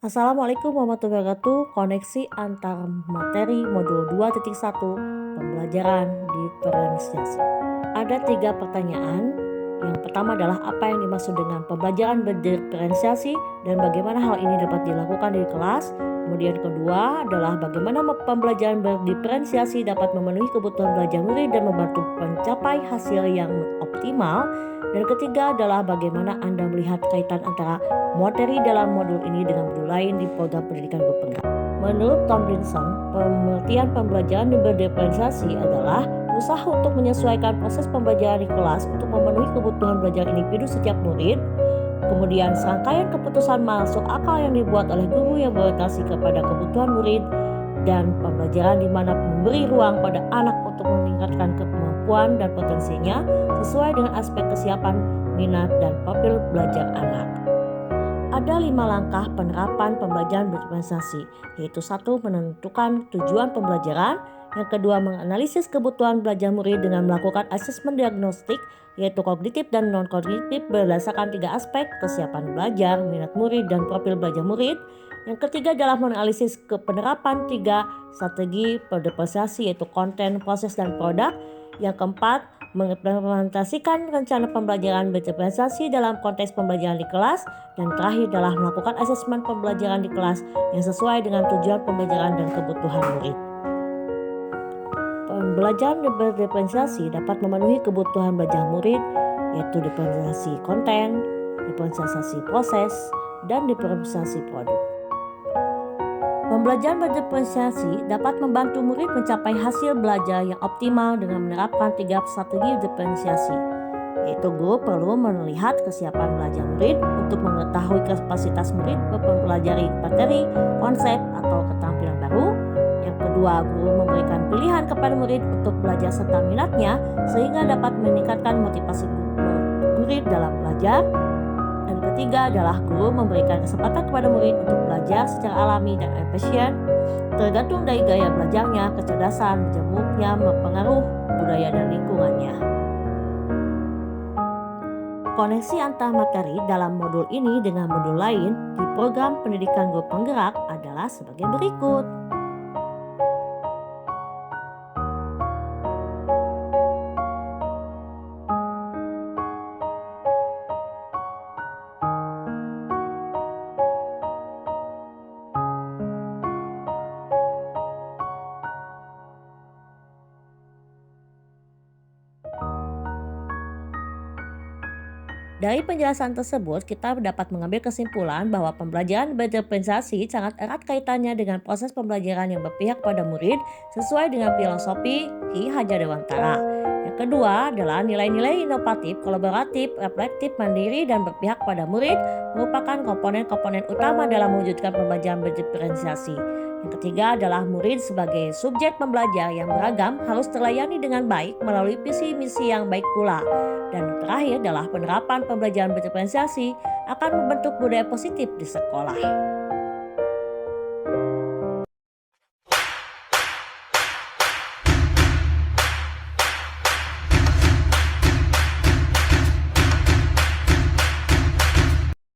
Assalamualaikum warahmatullahi wabarakatuh. Koneksi antar materi modul 2.1 pembelajaran diferensiasi. Ada 3 pertanyaan. Yang pertama adalah apa yang dimaksud dengan pembelajaran berdiferensiasi dan bagaimana hal ini dapat dilakukan di kelas. Kemudian kedua adalah bagaimana pembelajaran berdiferensiasi dapat memenuhi kebutuhan belajar murid dan membantu mencapai hasil yang optimal. Dan ketiga adalah bagaimana Anda melihat kaitan antara materi dalam modul ini dengan modul lain di program pendidikan guru penggerak. Menurut Tomlinson, pengertian pembelajaran berdiferensiasi adalah usaha untuk menyesuaikan proses pembelajaran di kelas untuk memenuhi kebutuhan belajar individu setiap murid. Kemudian serangkaian keputusan masuk akal yang dibuat oleh guru yang berorientasi kepada kebutuhan murid, dan pembelajaran di mana memberi ruang pada anak untuk meningkatkan kemampuan dan potensinya sesuai dengan aspek kesiapan, minat, dan profil belajar anak. Ada 5 langkah penerapan pembelajaran berdiferensiasi, yaitu 1. Menentukan tujuan pembelajaran. Yang kedua, menganalisis kebutuhan belajar murid dengan melakukan asesmen diagnostik, yaitu kognitif dan non-kognitif berdasarkan 3 aspek, kesiapan belajar, minat murid, dan profil belajar murid. Yang ketiga adalah menganalisis penerapan 3 strategi berdiferensiasi, yaitu konten, proses, dan produk. Yang keempat, mengimplementasikan rencana pembelajaran berdiferensiasi dalam konteks pembelajaran di kelas. Dan terakhir adalah melakukan asesmen pembelajaran di kelas yang sesuai dengan tujuan pembelajaran dan kebutuhan murid. Pembelajaran berdiferensiasi dapat memenuhi kebutuhan belajar murid, yaitu diferensiasi konten, diferensiasi proses, dan diferensiasi produk. Pembelajaran berdiferensiasi dapat membantu murid mencapai hasil belajar yang optimal dengan menerapkan 3 strategi diferensiasi, yaitu guru perlu melihat kesiapan belajar murid untuk mengetahui kapasitas murid mempelajari materi, konsep, atau keterampilan baru. Yang kedua, guru memberikan pilihan kepada murid untuk belajar serta minatnya sehingga dapat meningkatkan motivasi murid dalam belajar. Dan ketiga adalah guru memberikan kesempatan kepada murid untuk belajar secara alami dan efisien, tergantung dari gaya belajarnya, kecerdasan, jemuknya, mempengaruhi budaya dan lingkungannya. Koneksi antar materi dalam modul ini dengan modul lain di program pendidikan guru penggerak adalah sebagai berikut. Dari penjelasan tersebut, kita dapat mengambil kesimpulan bahwa pembelajaran berdiferensiasi sangat erat kaitannya dengan proses pembelajaran yang berpihak pada murid sesuai dengan filosofi Ki Hajar Dewantara. Yang kedua adalah nilai-nilai inovatif, kolaboratif, reflektif, mandiri, dan berpihak pada murid merupakan komponen-komponen utama dalam mewujudkan pembelajaran berdiferensiasi. Yang ketiga adalah murid sebagai subjek pembelajar yang beragam harus terlayani dengan baik melalui visi misi yang baik pula. Dan terakhir adalah penerapan pembelajaran berdiferensiasi akan membentuk budaya positif di sekolah.